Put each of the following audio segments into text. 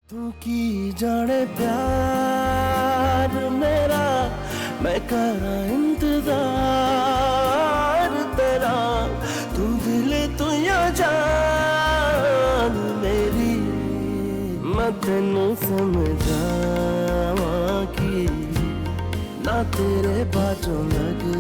तू की जाने प्यार मेरा मैं करा इंतजार तेरा तू दिल तू या जान मेरी मैं तेनू समझावा की ना तेरे बाजों लगदा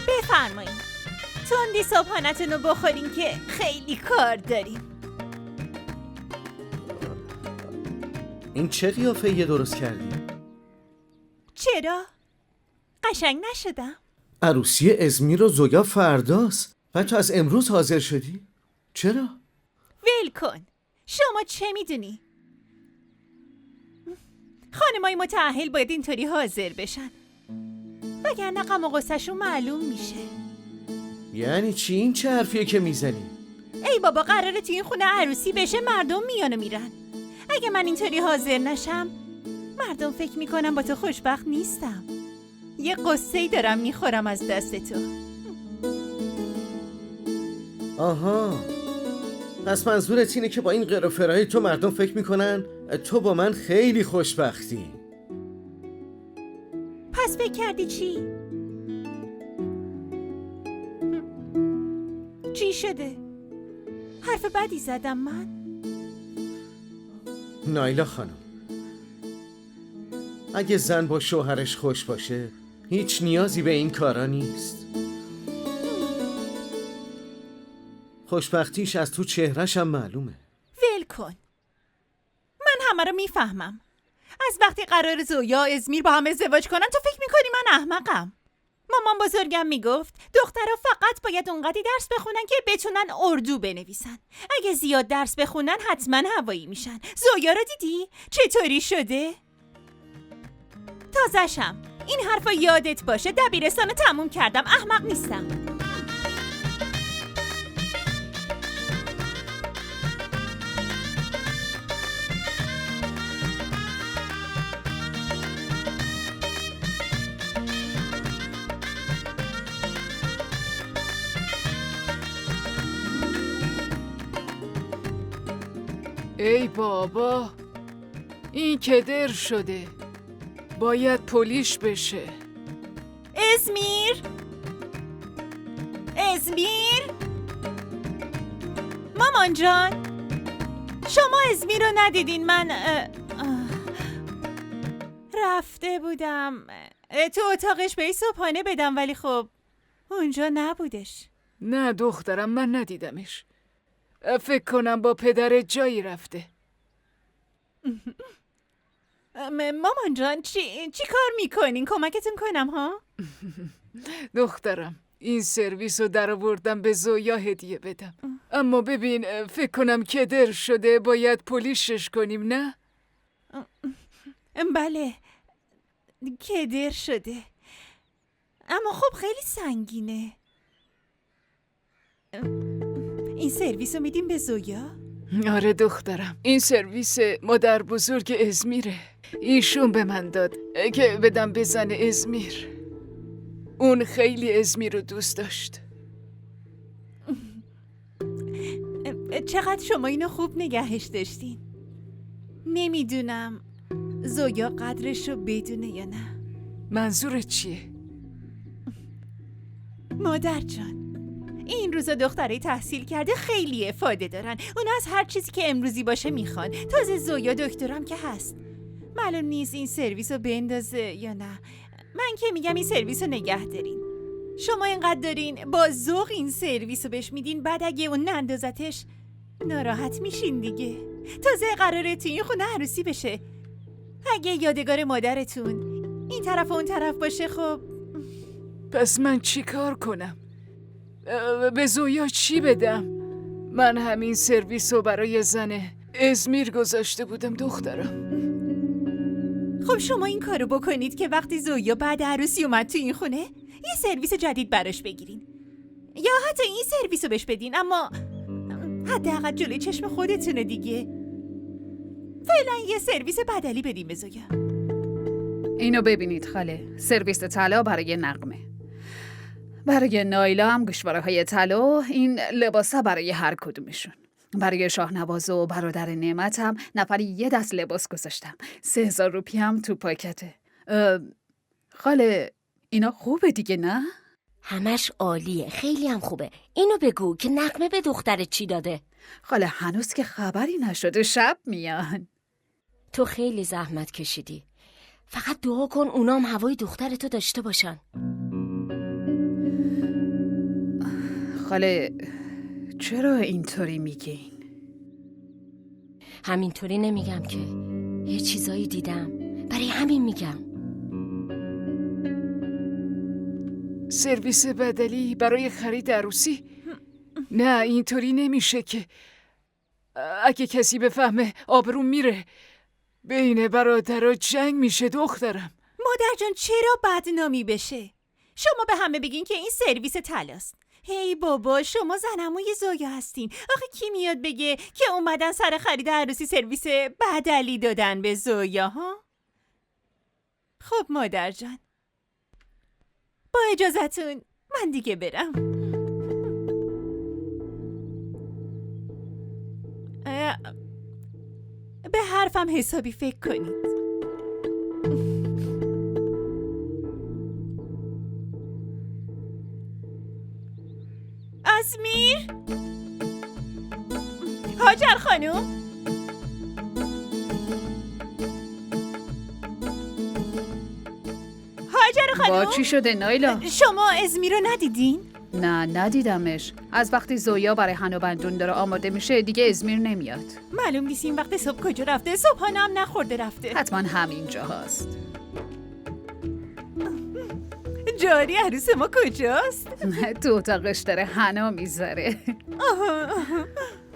بفرمایید تندی صبحانتون رو بخورین که خیلی کار داریم. این چه قیافه یه درست کردی؟ چرا؟ قشنگ نشدم؟ عروسی ازمیر و زویا فرداست و تو از امروز حاضر شدی؟ چرا؟ ول کن. شما چه میدونی؟ خانمای متأهل باید اینطوری حاضر بشن وگرنه غم و غصه‌شون معلوم میشه. یعنی چی این چه حرفیه که میزنی؟ ای بابا قراره توی این خونه عروسی بشه مردم میان و میرن. اگه من اینطوری حاضر نشم مردم فکر میکنم با تو خوشبخت نیستم. یه قصه‌ای دارم میخورم از دست تو. آها، پس منظورت اینه که با این قرافرای تو مردم فکر میکنن تو با من خیلی خوشبختی. پس فکر کردی چی؟ چی شده؟ حرف بدی زدم من؟ نایلا خانم، اگه زن با شوهرش خوش باشه هیچ نیازی به این کارا نیست. خوشبختیش از تو چهرهش هم معلومه. ول کن. من همه رو میفهمم. از وقتی قرار زویا و ازمیر با هم ازدواج کنن تو فکر میکنی من احمقم؟ مامان بزرگم میگفت دخترها فقط باید اونقدی درس بخونن که بتونن اردو بنویسن. اگه زیاد درس بخونن حتما هوایی میشن. زویا رو دیدی؟ چطوری شده؟ تازه‌شم. این حرفا یادت باشه دبیرستان رو تموم کردم. احمق نیستم. ای بابا، این کدر شده، باید پولیش بشه. ازمیر؟ ازمیر؟ مامان جان شما ازمیر رو ندیدین؟ من رفته بودم تو اتاقش به صبحانه بدم ولی خب اونجا نبودش. نه دخترم، من ندیدمش. فکر کنم با پدر جایی رفته. مامان جان چی کار میکنین؟ کمکتون کنم ها؟ دخترم این سرویس رو در آوردم به زویا هدیه بدم، اما ببین فکر کنم کدر شده، باید پولیشش کنیم. نه؟ بله کدر شده اما خب خیلی سنگینه. این سرویس رو میدیم به زویا؟ آره دخترم، این سرویس مادر بزرگ ازمیره. ایشون به من داد که بدم به زن ازمیر. اون خیلی ازمیر رو دوست داشت. چقدر شما اینو خوب نگهش داشتین. نمیدونم زویا قدرش رو بدونه یا نه. منظورت چیه؟ مادر جان این روزا دخترای تحصیل کرده خیلی افاده دارن. اونا از هر چیزی که امروزی باشه میخوان. تازه زویا دکترم که هست. معلوم نیست این سرویس رو بندازه یا نه. من که میگم این سرویس رو نگه دارین. شما اینقدر دارین با ذوق این سرویس رو بهش میدین، بعد اگه اون نندازتش ناراحت میشین دیگه. تازه قراره تو این خونه عروسی بشه. اگه یادگار مادرتون این طرف و اون طرف باشه خب. پس من چی کار کنم؟ به زویا چی بدم؟ من همین سرویس رو برای زن ازمیر گذاشته بودم دخترم. خب شما این کارو بکنید که وقتی زویا بعد عروسی اومد تو این خونه یه سرویس جدید براش بگیرین، یا حتی این سرویس رو بهش بدین، اما حداقل جلوی چشم خودتونه دیگه. فعلا یه سرویس بدلی بدیم به زویا. اینو ببینید خاله، سرویس طلا برای نغمه، برای نایلا هم گوشواره‌های طلا، این لباسا برای هر کدومشون. برای شاهنواز و برادر نعمت هم نفری یه دست لباس گذاشتم. 3000 روپیه هم تو پاکته. خاله اینا خوبه دیگه نه؟ همش عالیه، خیلی هم خوبه. اینو بگو که نغمه به دخترت چی داده؟ خاله هنوز که خبری نشده، شب میان. تو خیلی زحمت کشیدی. فقط دعا کن اونام هوای دخترتو داشته باشن. خاله چرا اینطوری میگین؟ همینطوری نمیگم که، یه چیزایی دیدم، برای همین میگم. سرویس بدلی برای خرید عروسی؟ نه اینطوری نمیشه که. اگه کسی بفهمه آبروم میره. بین برادرها جنگ میشه دخترم. مادر جان چرا بدنامی بشه؟ شما به همه بگین که این سرویس طلاست. هی بابا شما زنموی زویا هستین. آخه کی میاد بگه که اومدن سر خرید عروسی سرویس بدلی دادن به زویا ها؟ خب مادر جان با اجازتون من دیگه برم. به حرفم حسابی فکر کنید. ازمیر؟ هاجر خانوم؟ هاجر خانوم؟ با چی شده نایلا؟ شما ازمیر رو ندیدین؟ نه ندیدمش. از وقتی زویا برای هنوبندون داره آماده میشه دیگه ازمیر نمیاد. معلوم نیست این وقت صبح کجا رفته. صبحانه هم نخورده رفته. حتما همینجا هست. جاری عروس ما کجاست؟ تو اتاقش داره حنا میذاره.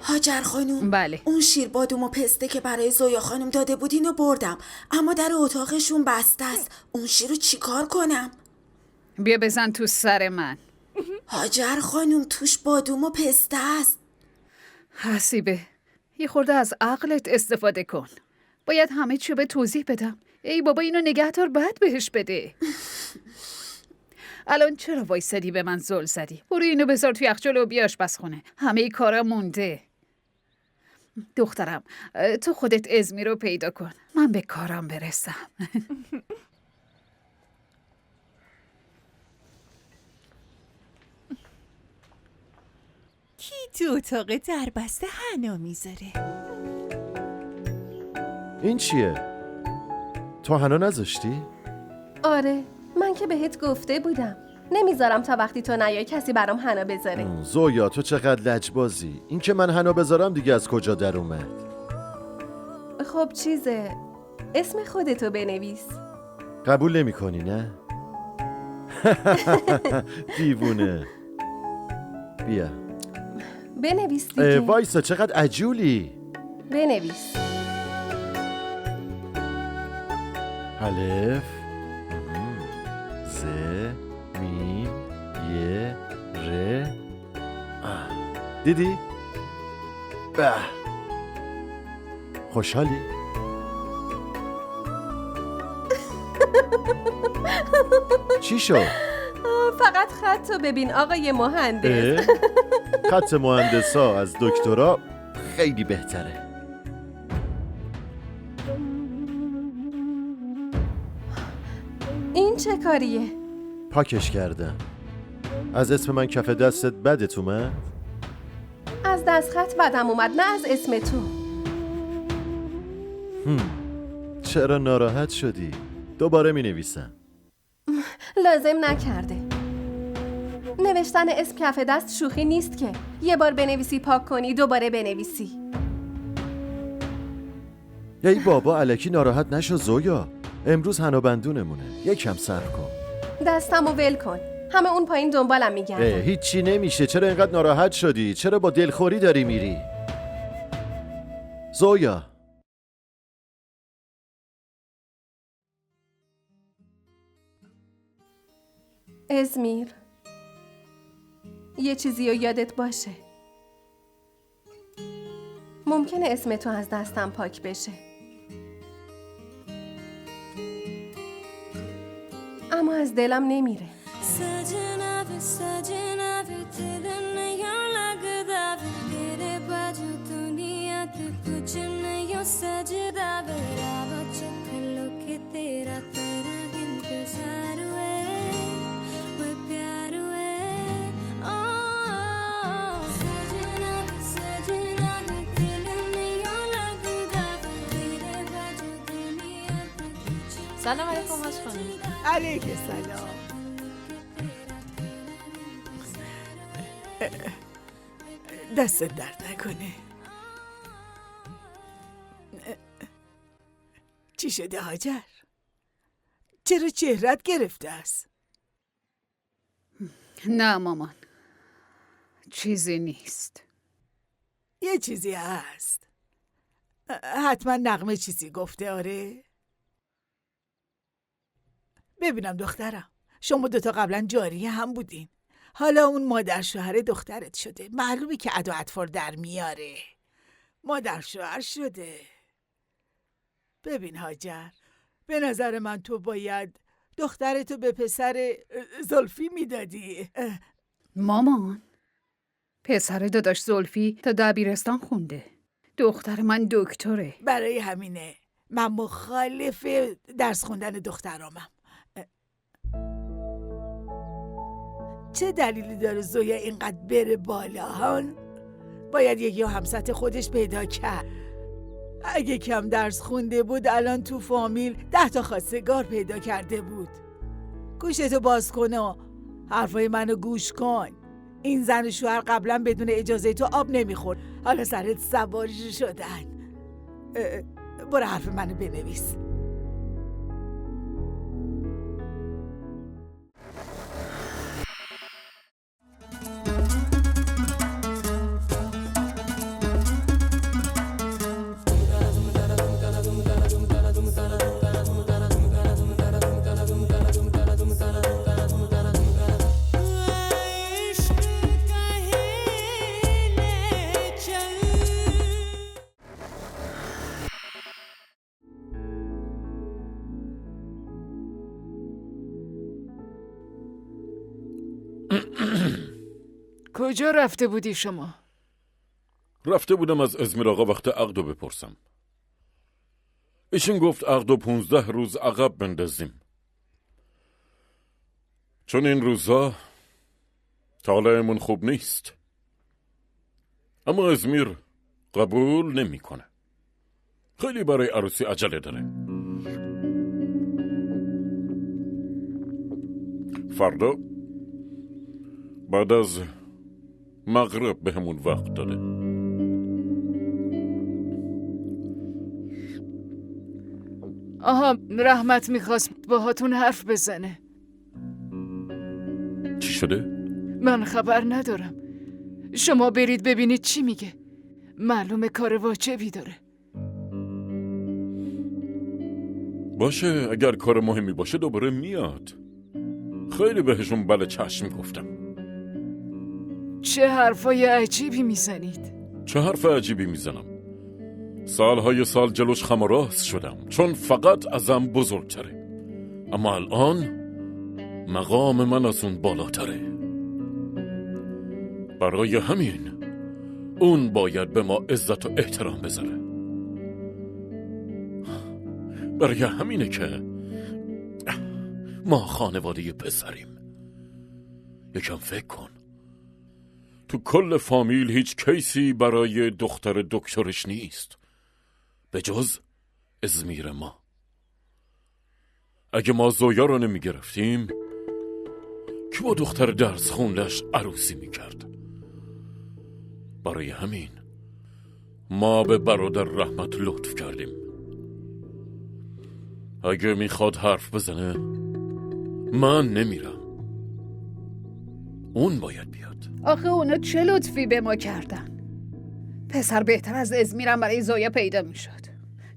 هاجر خانوم، بله. اون شیر بادوم و پسته که برای زویا خانم داده بودین رو بردم، اما در اتاقشون بسته است. اون شیر رو چیکار کنم؟ بیا بزن تو سر من. هاجر خانوم توش بادوم و پسته است. حسیبه یه خورده از عقلت استفاده کن. باید همه چیو به توضیح بدم. ای بابا اینو نگه دار بعد بهش بده. الان چرا وایسادی به من زل زدی؟ برو اینو بذار توی یخچال و بیا آشپزخونه. همه کارا مونده. دخترم تو خودت ازمیر رو پیدا کن، من به کارم برسم. کی تو اتاق دربسته حنا میذاره؟ این چیه؟ تو حنا نذاشتی؟ آره من که بهت گفته بودم نمیذارم تا وقتی تو نیای کسی برام حنا بذاره. زویا تو چقدر لجبازی. این که من حنا بذارم دیگه از کجا در اومد؟ خب چیزه، اسم خودتو بنویس. قبول نمی کنی نه؟ دیوونه. بیا بنویس دیگه. وایسا چقدر عجولی. بنویس. الف ز میم ی ر دیدی؟ به خوشحالی؟ چی شد؟ فقط خطو ببین آقای مهندس. خط مهندسا از دکترا خیلی بهتره. این چه کاریه؟ پاکش کردم. از اسم من کف دستت بدت اومد؟ از دست خط بدم اومد، نه از اسم تو. چرا ناراحت شدی؟ دوباره می نویسم. لازم نکرده. نوشتن اسم کف دست شوخی نیست که. یه بار بنویسی پاک کنی، دوباره بنویسی. ای بابا الکی ناراحت نشو زویا. امروز حنا بندونمونه. یکم صبر کن. دستمو ول کن. همه اون پایین دنبالم میگردن. هیچی نمیشه. چرا اینقدر ناراحت شدی؟ چرا با دلخوری داری میری؟ زویا، ازمیر، یه چیزی رو یادت باشه. ممکنه اسم تو از دستم پاک بشه، اما از دلم نمیره. سلام علیکم هاش خانم. علیکم سلام. دست درد نکنه. چی شده هاجر؟ چرا چهرت گرفته است؟ نه مامان، چیزی نیست. یه چیزی هست. حتما نغمه چیزی گفته. آره؟ ببینم دخترم، شما دوتا قبلا جاریه هم بودین، حالا اون مادر شوهر دخترت شده. معلومه که عد و اطفال در میاره. مادر شوهر شده. ببین هاجر، به نظر من تو باید دخترتو به پسر زلفی میدادی. مامان، پسر داداش زلفی تا دبیرستان خونده، دختر من دکتره. برای همینه من مخالف درس خوندن دخترامم. چه دلیلی داره زویا اینقدر بره بالا هان؟ باید یکی همسط خودش پیدا کرد. اگه کم درس خونده بود الان تو فامیل 10 تا خواستگار پیدا کرده بود. گوشتو باز کن و حرفای منو گوش کن. این زن و شوهر قبلا بدون اجازه تو آب نمیخورد، حالا سرت سوار شدن. برو حرف منو بنویس. کجا رفته بودی شما؟ رفته بودم از ازمیر آقا وقت عقدو بپرسم. ایشون گفت عقدو 15 روز عقب بندازیم، چون این روزا طالعمون خوب نیست. اما ازمیر قبول نمیکنه. خیلی برای عروسی عجله داره. فردا بعد از مغرب به همون وقت داده. آها، رحمت میخواست باهاتون حرف بزنه. چی شده؟ من خبر ندارم. شما برید ببینید چی میگه. معلومه کار واجبی داره. باشه، اگر کار مهمی باشه دوباره میاد. خیلی بهشون بله چشم گفتم. چه حرفای عجیبی میزنید؟ چه حرف عجیبی میزنم؟ سالهای سال جلوش خم و راست شدم، چون فقط ازم بزرگتره. اما الان مقام من از اون بالاتره. برای همین اون باید به ما عزت و احترام بذاره. برای همینه که ما خانواده پسریم. یکم فکر کن، تو کل فامیل هیچ کیسی برای دختر دکترش نیست به جز ازمیر ما. اگه ما زویا رو نمی گرفتیم که با دختر درس خوندش عروسی می کرد. برای همین ما به برادر رحمت لطف کردیم. اگه میخواد حرف بزنه من نمیرم. اون باید بیاد. آخه اونا چه لطفی به ما کردن؟ پسر بهتر از ازمیرم برای زویا پیدا میشد.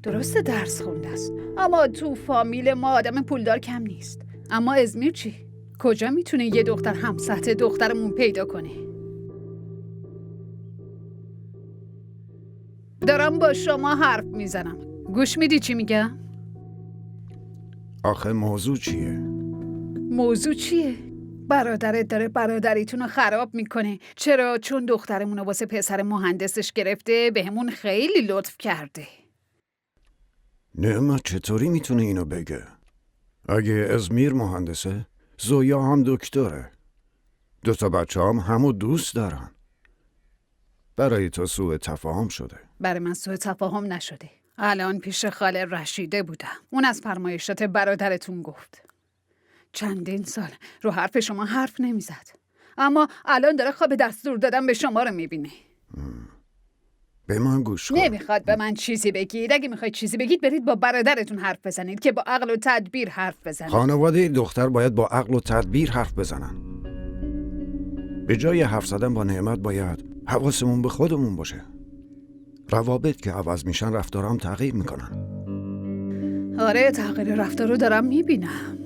درسته درس خونده است، اما تو فامیل ما آدم پولدار کم نیست. اما ازمیر چی؟ کجا میتونه یه دختر همسطح دخترمون پیدا کنه؟ دارم با شما حرف میزنم، گوش میدی چی میگم؟ آخه موضوع چیه؟ موضوع چیه؟ برادرت داره برادریتون رو خراب میکنه. چرا؟ چون دخترمون رو واسه پسر مهندسش گرفته، بهمون خیلی لطف کرده. نعمت چطوری میتونه اینو بگه؟ اگه ازمیر مهندسه، زویا هم دکتره. 2 بچه هم همو دوست دارن. برای تو سوء تفاهم شده. برای من سوء تفاهم نشده. الان پیش خاله رشیده بودم. اون از فرمایشات برادرتون گفت. چندین سال رو حرف شما حرف نمیزد، اما الان داره خواب دستور دادن به شما رو میبینه. به من گوش کن. نمیخواد به من چیزی بگید. اگه میخواید چیزی بگید برید با برادرتون حرف بزنید که با عقل و تدبیر حرف بزنید. خانواده دختر باید با عقل و تدبیر حرف بزنن. به جای حرف زدن با نعمت باید حواسمون به خودمون باشه. روابط که عوض میشن رفتارام تغییر میکنن. آره، تغییر رفتار رو دارم میبینم.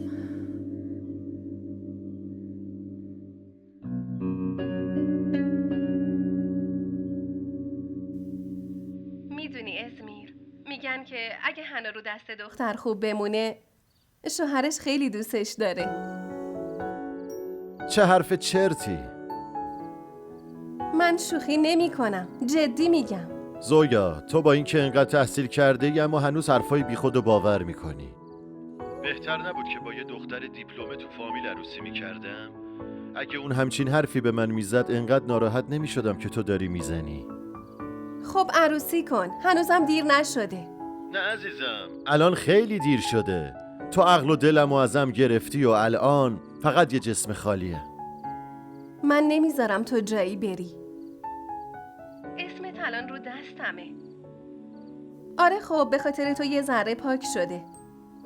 میدونی ازمیر، میگن که اگه هنا رو دست دختر خوب بمونه شوهرش خیلی دوستش داره. چه حرف چرتی؟ من شوخی نمی کنم، جدی میگم. زویا، تو با اینکه انقدر تحصیل کرده ای اما هنوز حرفای بیخود و باور میکنی. بهتر نبود که با یه دختر دیپلمه تو فامیل عروسی میکردم؟ اگه اون همچین حرفی به من میزد انقدر ناراحت نمیشدم که تو داری میزنی. خب عروسی کن، هنوزم دیر نشده. نه عزیزم، الان خیلی دیر شده. تو عقل و دلمو ازم گرفتی و الان فقط یه جسم خالیه. من نمیذارم تو جایی بری. اسمت الان رو دستمه. آره خب به خاطر تو یه ذره پاک شده.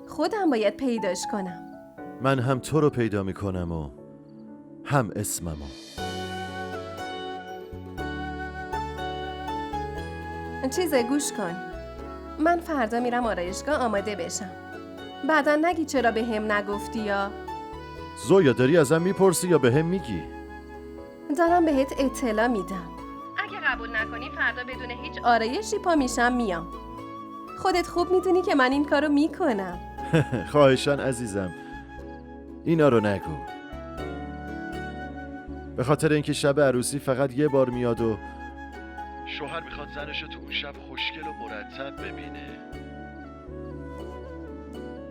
خودم باید پیداش کنم. من هم تو رو پیدا میکنم و هم اسممو. چیزه گوش کن. من فردا میرم آرایشگاه آماده بشم. بعدا نگی چرا به هم نگفتی یا؟ زویا، داری ازم میپرسی یا به هم میگی؟ دارم بهت اطلاع میدم. اگه قبول نکنی فردا بدون هیچ آرایشی پا میشم میام. خودت خوب میدونی که من این کارو میکنم. خواهشان عزیزم، اینا رو نگو. به خاطر اینکه شب عروسی فقط یه بار میاد و شوهر میخواد زنشو تو اون شب خوشگل و مرتب ببینه.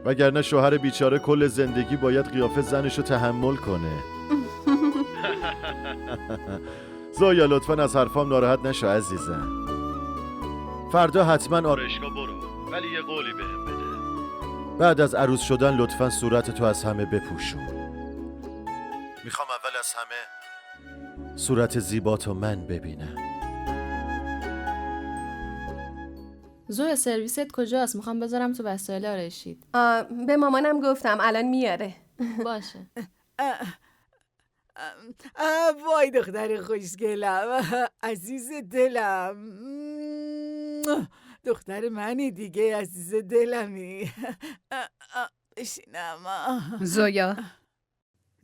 وگرنه شوهر بیچاره کل زندگی باید قیافه زنشو تحمل کنه. زویا لطفاً از حرفام ناراحت نشو عزیزم. فردا حتما آرایشگاه برو، ولی یه قولی بهم بده. بعد از عروس شدن لطفاً صورتتو از همه بپوشون. میخوام اول از همه صورت زیباتو من ببینم. زویا سرویست کجاست؟ میخوام بذارم تو وسایل آرایشیت. به مامانم گفتم الان میاره. باشه. وای دختر خوشگلم، عزیز دلم، دختر منی دیگه، عزیز دلمی. بشینم. زویا،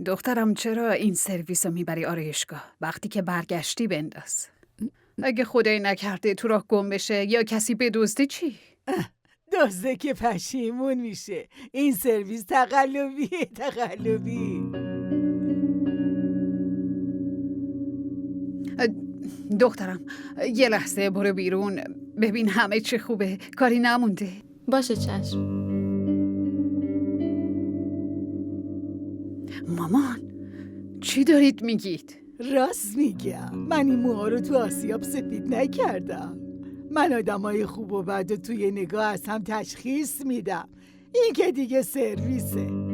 دخترم چرا این سرویس رو میبری آرایشگاه؟ وقتی که برگشتی بنداز. اگه خدایی نکرده تو راه گم بشه یا کسی بدزده چی؟ دزده که پشیمون میشه. این سرویس تقلبیه، تقلبی. دخترم یه لحظه برو بیرون ببین همه چی خوبه، کاری نمونده. باشه چشم. مامان چی دارید میگید؟ راست میگم، من این موها رو تو آسیاب سفید نکردم. من آدمای خوب و بد و توی نگاه از هم تشخیص میدم. این که دیگه سرویسه.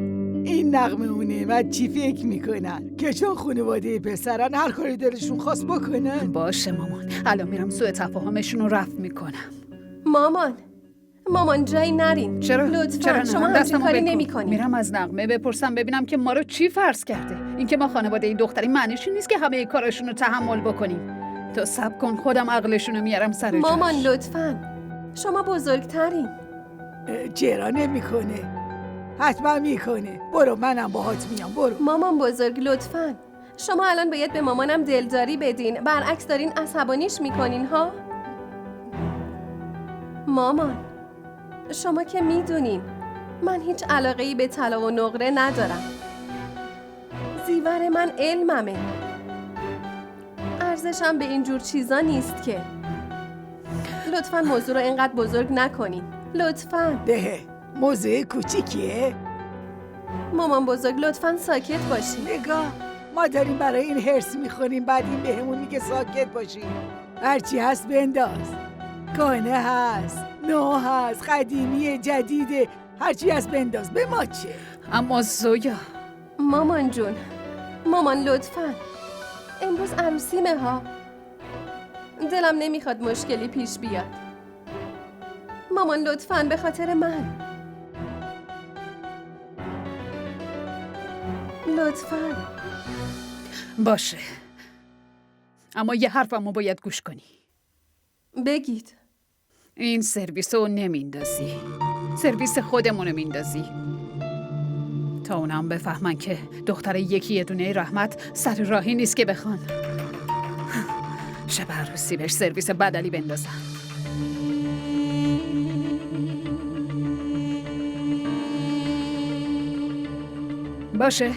این نغمه و نعمت چی فکر میکنن؟ که چون خانواده پسرن هر کاری دلشون خواست بکنن؟ باشه مامان، الان میرم سوء تفاهمشون رو رفع میکنم. مامان مامان جایی نرین. چرا؟ لطفا شما همچین کاری نمی کنین. میرم از نغمه بپرسم ببینم که ما رو چی فرض کرده. اینکه ما خانواده این دختری معنیش نیست که همه کاراشون رو تحمل بکنیم. تو صبر کن، خودم عقلشون رو میارم سر جاش. مامان لطفا شما بزرگترین. چرا نمیکنه؟ حتما میکنه. برو منم باهات میام. برو. مامان بزرگ لطفا شما الان باید به مامانم دلداری بدین، برعکس دارین عصبانیش میکنین ها. مامان شما که میدونین من هیچ علاقه‌ای به طلا و نقره ندارم. زیور من علممه، ارزشم به اینجور چیزا نیست که. لطفاً موضوع رو اینقدر بزرگ نکنین. لطفاً. ده موضوع کوچیکیه؟ مامان بزرگ لطفاً ساکت باشین. نگاه ما داریم برای این هرس میخوریم، بعد این بهمون میگه ساکت باشیم. هرچی هست بنداز. کهنه هست، نو هست، قدیمی، جدیده، هرچی هست بنداز. به ما چه؟ اما زویا. مامان جون، مامان لطفاً امروز عروسیمه ها. دلم نمیخواد مشکلی پیش بیاد. مامان لطفاً به خاطر من. لطفاً. باشه، اما یه حرفمو باید گوش کنی. بگید. این سرویس رو نمیندازی، سرویس خودمونو میندازی تا اونم بفهمن که دختر یکی یه دونه رحمت سر راهی نیست که بخوان شب عروسی بهش سرویس بدلی بندازن. باشه.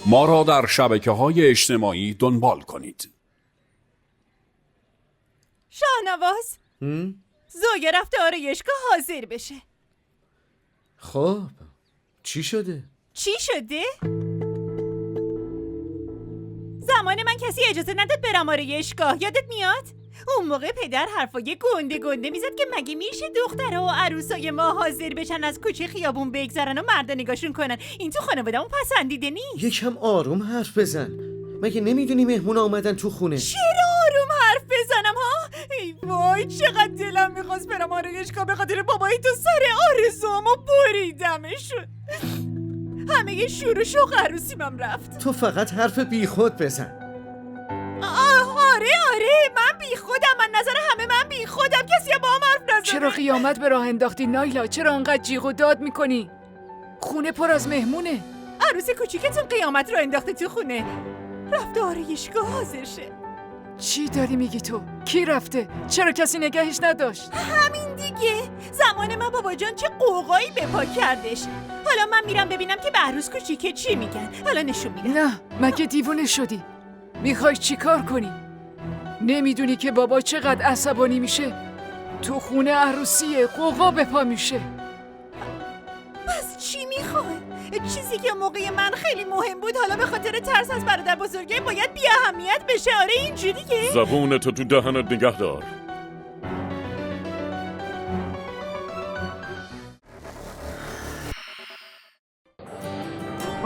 ما را در شبکه‌های اجتماعی دنبال کنید. شاهنواز زویا رفته آرایشگاه حاضر بشه. خب چی شده؟ چی شده؟ زمان من کسی اجازه نداد برم آرایشگاه، یادت میاد؟ اون موقع پدر حرفای گنده میزد که مگه میشه دخترها و عروسای ما حاضر بشن از کوچه خیابون بگذرن و مردا نگاشون کنن؟ این تو خانواده‌مون پسندیده نیست. یکم آروم حرف بزن. مگه نمیدونی مهمونا اومدن تو خونه؟ چرا آروم حرف بزنم ها؟ ای وای چقدر دلم میخواست برم آرایشگاه، به خاطر بابایی تو سر آرزوامو بریدمشون. همه شور و شوق عروسیمم رفت. تو فقط حرف بیخود بزن. آره من بی خودم، من نظر همه من بی خودم، کسی با هم حرف نزنه. چرا قیامت به راه انداختی نایلا؟ چرا انقدر جیغ و داد میکنی؟ خونه پر از مهمونه. عروس کوچیکتون قیامت رو انداخته تو خونه، رفته آرایشگاه حاضر شه. چی داری میگی تو؟ کی رفته؟ چرا کسی نگهش نداشت؟ همین دیگه، زمان من بابا جان چه قوقایی به پا کردش. حالا من میرم ببینم که به عروس کوچیکه چی میگن. حالا نشون میدم. نه مگه دیوونه شدی؟ میخوای چی کار کنی؟ نمیدونی که بابا چقدر عصبانی میشه؟ تو خونه عروسیه، قوقا به پا میشه. پس چی میخوای؟ چیزی که موقع من خیلی مهم بود حالا به خاطر ترس از برادر بزرگه باید بی اهمیت بشه. آره اینجوریه؟ زبونتو تو دهنت نگه دار.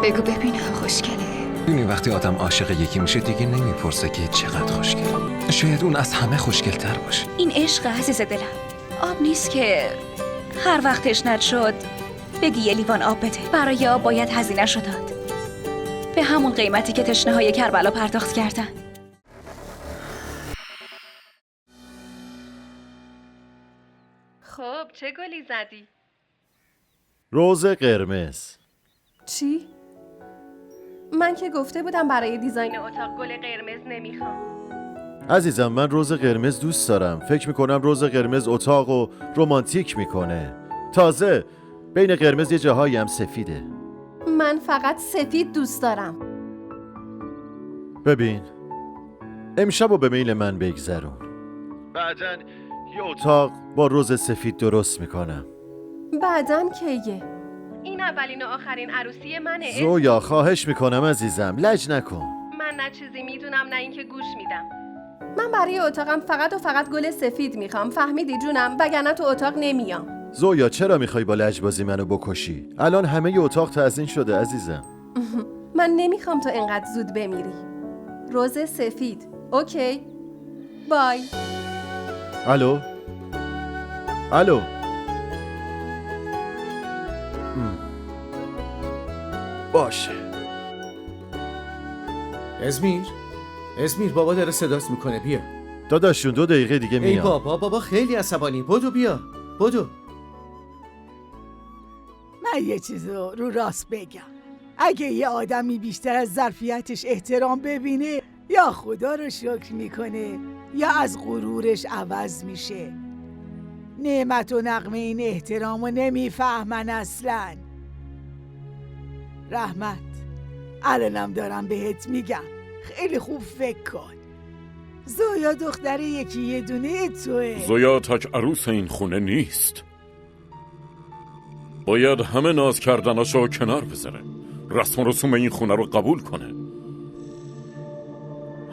بگو ببینم خوشگله. ببینی وقتی آدم عاشق یکی میشه دیگه نمیپرسه که چقدر خوشگله. شاید اون از همه خوشگل‌تر باشه. این عشق عزیز دلم، آب نیست که هر وقت تشنت شد بگی یه لیوان آب بده. برای آب باید هزینه‌شو داد، به همون قیمتی که تشنه‌های کربلا پرداخت کردن. خب چه گلی زدی؟ روز قرمز. چی؟ من که گفته بودم برای دیزاین اتاق گل قرمز نمیخوام. عزیزم من روز قرمز دوست دارم. فکر میکنم روز قرمز اتاقو رمانتیک میکنه. تازه بین قرمز یه جاهایی هم سفیده. من فقط سفید دوست دارم. ببین امشبو به میل من بگذرون، بعدن یه اتاق با روز سفید درست میکنم. بعدن کیه؟ این اولین و آخرین عروسی منه. زویا خواهش میکنم عزیزم لج نکن. من نه چیزی میدونم نه اینکه گوش میدم. من برای اتاقم فقط و فقط گل سفید میخوام، فهمیدی جونم؟ وگرنه تو اتاق نمیام. زویا چرا میخوای با لجبازی منو بکشی؟ الان همه ی اتاق تزیین شده عزیزم. من نمیخوام تو انقدر زود بمیری. روز سفید. اوکی. بای. الو؟ الو؟ باشه. ازمیر بابا داره صداست میکنه، بیا. داداشون 2 دقیقه دیگه میام. ای بابا خیلی عصبانی. بدو بیا. بدو. من یه چیز رو راست بگم. اگه یه آدمی بیشتر از ظرفیتش احترام ببینه، یا خدا رو شکر میکنه یا از غرورش عوض میشه. نعمت و نغمه این احترامو نمیفهمن اصلا. رحمت، الانم دارم بهت میگم، خیلی خوب فکر کن. زویا دختر یکی یه دونه توه. زویا تک عروس این خونه نیست. باید همه ناز کردناشو کنار بذاره، رسم و رسوم این خونه رو قبول کنه،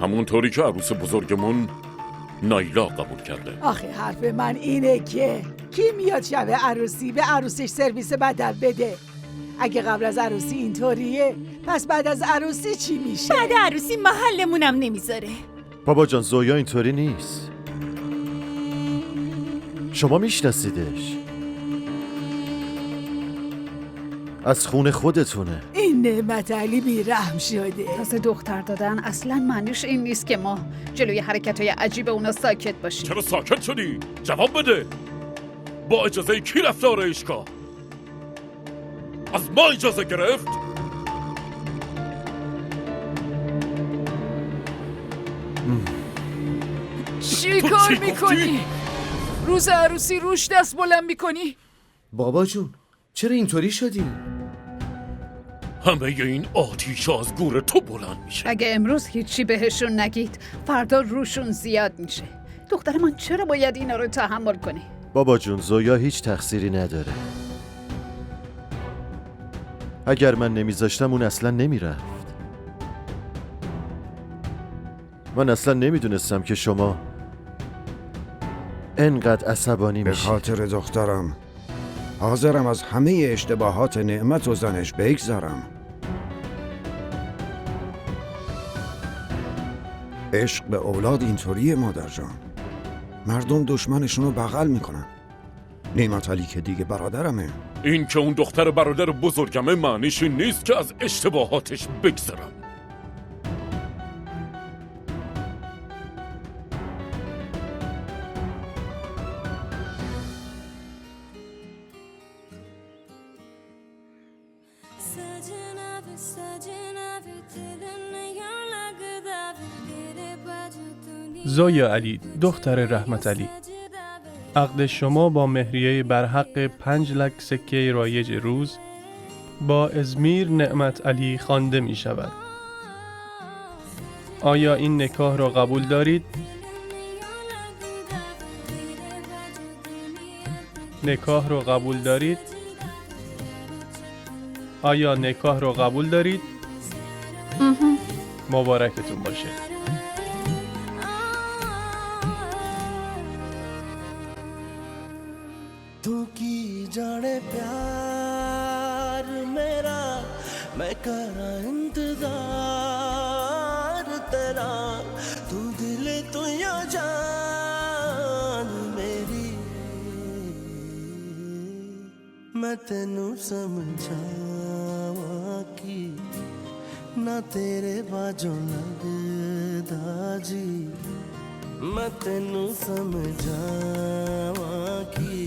همونطوری که عروس بزرگمون نایلا قبول کرده. آخه حرف من اینه که کی میاد شب عروسی به عروسش سرویس بدل بده؟ اگه قبل از عروسی اینطوریه، پس بعد از عروسی چی میشه؟ بعد عروسی محلمونم نمیذاره. بابا جان زویا اینطوری نیست. شما میشناسیدش، از خون خودتونه. این نعمت علی بیرحم شده. تازه دختر دادن اصلا معنیش این نیست که ما جلوی حرکت‌های عجیب اونا ساکت باشیم. چرا ساکت شدی؟ جواب بده. با اجازه کی رفته آرایشگاه؟ از ما اجازه گرفت؟ چی کار میکنی؟ روز عروسی روش دست بلند میکنی؟ بابا جون چرا اینطوری شدی؟ همه این آتیش از گور تو بلند میشه. اگه امروز هیچی بهشون نگید، فردا روشون زیاد میشه. دختر من چرا باید اینا رو تحمل کنی؟ بابا جون زویا هیچ تقصیری نداره. اگر من نمیذاشتم اون اصلا نمیرفت. من اصلا نمیدونستم که شما انقدر عصبانی میشید. به خاطر دخترم حاضرم از همه اشتباهات نعمت و زنش بگذرم. عشق به اولاد اینطوریه مادر جان. مردم دشمنشون رو بغل میکنن. نعمت علی که دیگه برادرمه. این که اون دختر برادر بزرگمه معنیش این نیست که از اشتباهاتش بگذرم. زویا علی دختر رحمت علی، عقد شما با مهریه برحق 5 لک سکه رایج روز با ازمیر نعمت علی خوانده می شود. آیا این نکاح را قبول دارید؟ نکاح را قبول دارید؟ آیا نکاح را قبول دارید؟ مبارکتون باشه. तू की जाने प्यार मेरा मैं करा इंतजार तेरा तू दिल तू या जान मेरी मैं तेनू समझावा की ना तेरे बाजों लगदा जी मैं तेनू समझावा की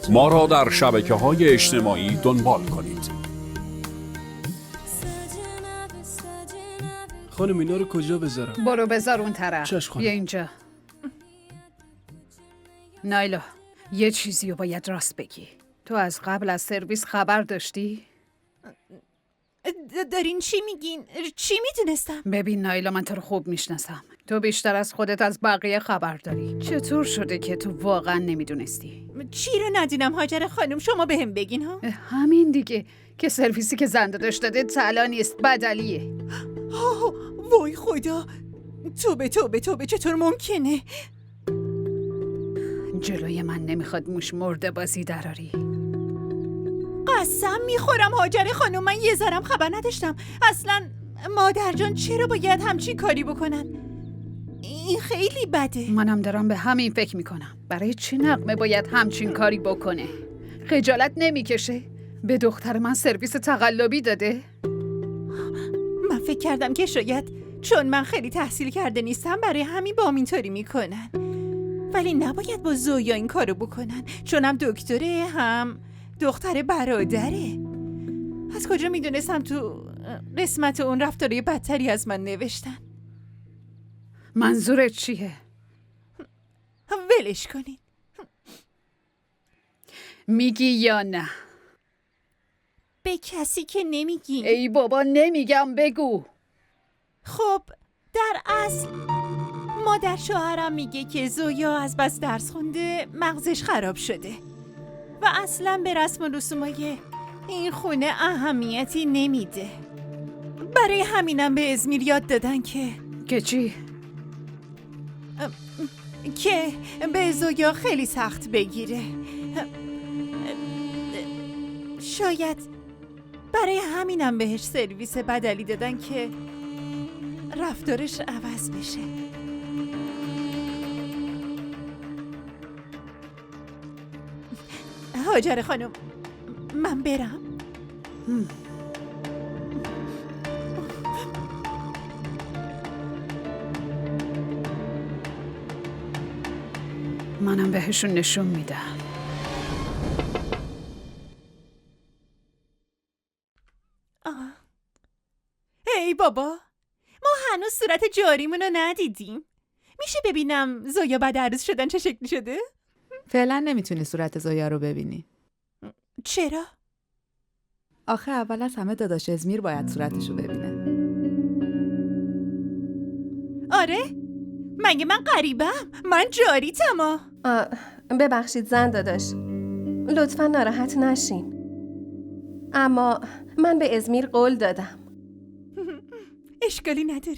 ما را در شبکه‌های اجتماعی دنبال کنید. خانم اینا رو کجا بذارم؟ برو بذار اون طرف. چشم خانم. بیا اینجا. نایلا یه چیزی رو باید راست بگی. تو از قبل از سرویس خبر داشتی؟ دارین چی میگین؟ چی میدونستم؟ ببین نایلا من تو رو خوب میشناسم. تو بیشتر از خودت از بقیه خبر داری. چطور شده که تو واقعا نمیدونستی؟ چی رو ندونم هاجر خانم، شما بهم بگین ها. همین دیگه که سرویسی که زنده داشت داده طلا نیست، بدلیه. وای خدا، توبه چطور ممکنه؟ جلوی من نمیخواد موش مرده بازی دراری. قسم میخورم هاجر خانم، من یه ذرم خبر نداشتم. اصلا مادر جان چرا باید همچین کاری بکنن؟ این خیلی بده. منم دارم به همین فکر میکنم. برای چی نغمه باید همچین کاری بکنه؟ خجالت نمیکشه؟ به دختر من سرویس تقلبی داده؟ من فکر کردم که شاید چون من خیلی تحصیل کرده نیستم برای همین با اینطوری میکنن، ولی نباید با زویا این کارو بکنن، چون هم دکتره هم دختر برادره. از کجا میدونستم تو قسمت اون رفتاری بدتری از من نوشتن؟ منظورت چیه؟ ولش کنین. میگی یا نه؟ به کسی که نمیگین. ای بابا نمیگم، بگو. خب در اصل مادر شوهرم میگه که زویا از بس درس خونده مغزش خراب شده و اصلا به رسم و رسومای این خونه اهمیتی نمیده. برای همینم به ازمیر یاد دادن که چی؟ که به زویا خیلی سخت بگیره. شاید برای همینم بهش سرویس بدلی دادن که رفتارش عوض بشه. هاجر خانم، من برم؟ منم بهشون نشون میدم. ای بابا، ما هنوز صورت جاریمون رو ندیدیم. میشه ببینم زویا بعد عروس شدن چه شکلی شده؟ فعلا نمیتونی صورت زویا رو ببینی. چرا؟ آخه اول از همه داداش ازمیر باید صورتش رو ببینه. آره؟ مگه من غریبم؟ من جاریتم. ببخشید زن داداش، لطفا ناراحت نشین، اما من به ازمیر قول دادم. اشکالی نداره.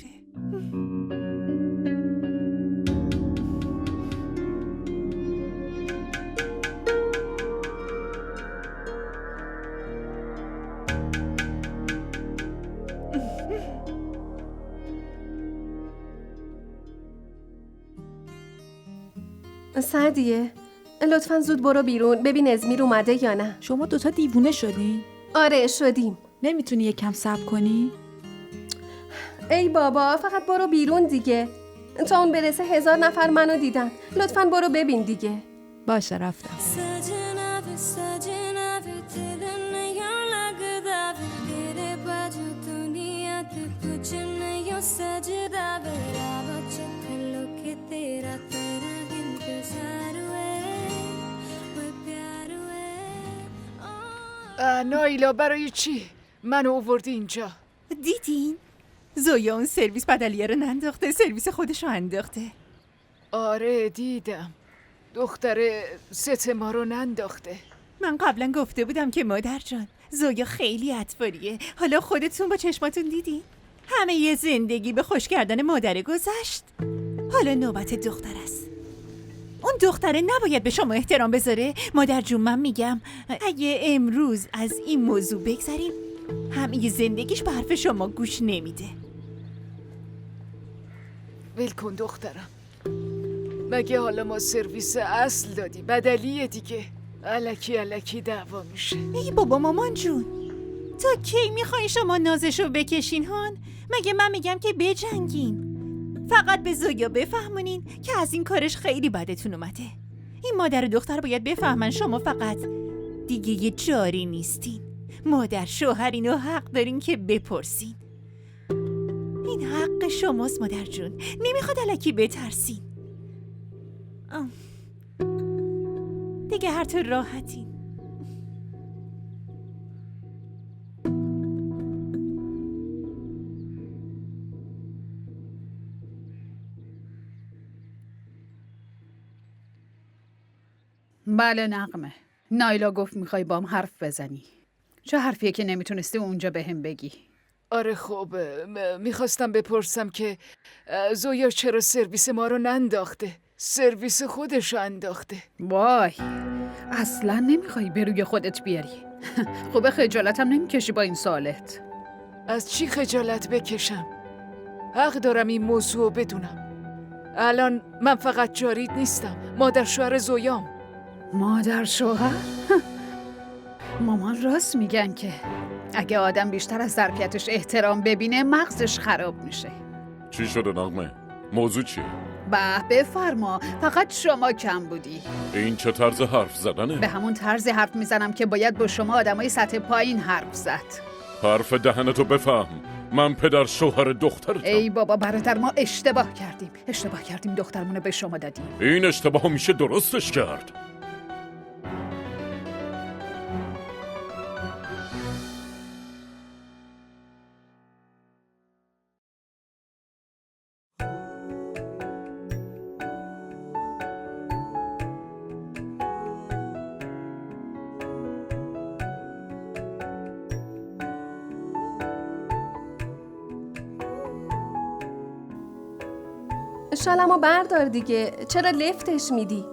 سعدیه، لطفا زود برو بیرون ببین ازمیر اومده یا نه. شما دوتا دیوونه شدین؟ آره شدیم. نمیتونی یکم صبر کنی؟ ای بابا فقط برو بیرون دیگه. تا اون برسه 1000 نفر منو دیدن. لطفاً برو ببین دیگه. باشه رفتم. نایلا برای چی؟ منو آوردی اینجا؟ دیدین؟ زویا اون سرویس بدلیه رو ننداخته، سرویس خودش رو انداخته. آره دیدم، دختر ست ما رو ننداخته. من قبلا گفته بودم که مادر جان زویا خیلی اطفالیه. حالا خودتون با چشماتون دیدین؟ همه یه زندگی به خوش کردن مادر گذشت، حالا نوبت دختر است. اون دختره نباید به شما احترام بذاره؟ مادر جون من میگم اگه امروز از این موضوع بگذریم همه زندگیش به حرف شما گوش نمیده. ول کن دخترم، مگه حالا ما سرویس اصل دادی؟ بدلیه دیگه، الکی دعوا میشه. ای بابا مامان جون، تا کی میخواین شما نازشو بکشین هان؟ مگه من میگم که بجنگین؟ فقط به زویا بفهمونین که از این کارش خیلی بدتون اومده. این مادر و دختر باید بفهمن شما فقط دیگه یه جاری نیستین. مادر شوهرین و حق دارین که بپرسین. این حق شماست مادر جون، نمیخواد الکی بترسین. دیگه هر طور راحتین. بله نغمه، نایلا گفت میخوای بام حرف بزنی. چه حرفیه که نمیتونستی اونجا بهم بگی؟ آره خب میخواستم بپرسم که زویا چرا سرویس ما رو ننداخته. سرویس خودش انداخته. وای، اصلا نمیخوای به روی خودت بیاری. خوبه خجالتم نمیکشی با این سوالت. از چی خجالت بکشم؟ حق دارم این موضوع رو بدونم. الان من فقط جارید نیستم، مادر شوهر زویام. مادر شوهر؟ مامان راست میگن که اگه آدم بیشتر از ظرفیتش احترام ببینه مغزش خراب میشه. چی شده نغمه؟ موضوع چیه؟ بفرما، فقط شما کم بودی. این چه طرز حرف زدنه؟ به همون طرز حرف میزنم که باید با شما آدمای سطح پایین حرف زد. حرف دهنتو بفهم. من پدر شوهر دخترتم. ای بابا برادر، ما اشتباه کردیم دخترمونو به شما دادیم. این اشتباه میشه درستش کرد. شالمو بردار دیگه، چرا لفتش میدی؟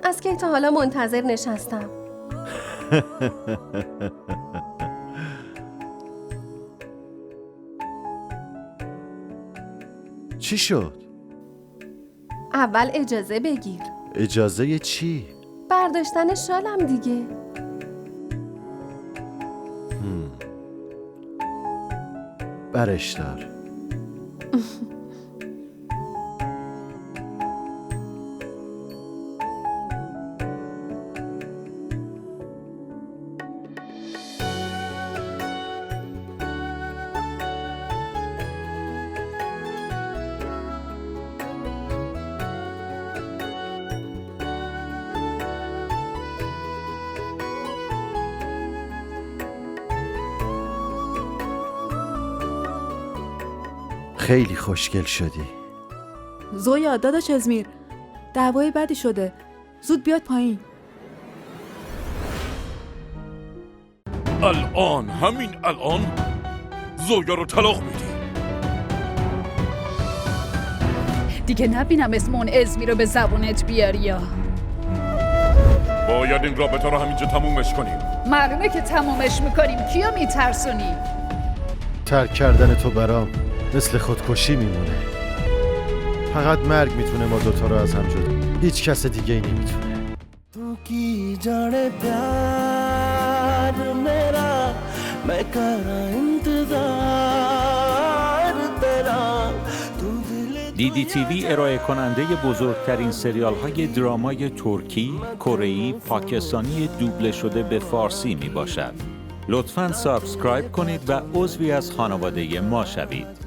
از کی تا حالا منتظر نشستم. چی شد؟ اول اجازه بگیر. اجازه چی؟ برداشتن شالم دیگه. برش دار. خیلی خوشگل شدی. زویا داداش ازمیر، دعوای بدی شده، زود بیاد پایین. الان، همین الان زویا رو طلاق میدی؟ دیگه نبینم اسم اون ازمیر رو به زبونت بیاری یا. باید این رابطه رو همینجا تمومش کنیم. معلومه که تمومش میکنیم. کیو میترسونی؟ ترک کردن تو برام مثل خودکشی میمونه. فقط مرگ میتونه ما دوتا رو از هم جدا. هیچ کس دیگه ای نمیتونه. تو کی جانے پیار میرا میں کرا انتظار تیرا. DDTV ارائه کننده بزرگترین سریال های درامای ترکی، کره‌ای، پاکستانی دوبله شده به فارسی می باشد. لطفاً سابسکرایب کنید و عضوی از خانواده ما شوید.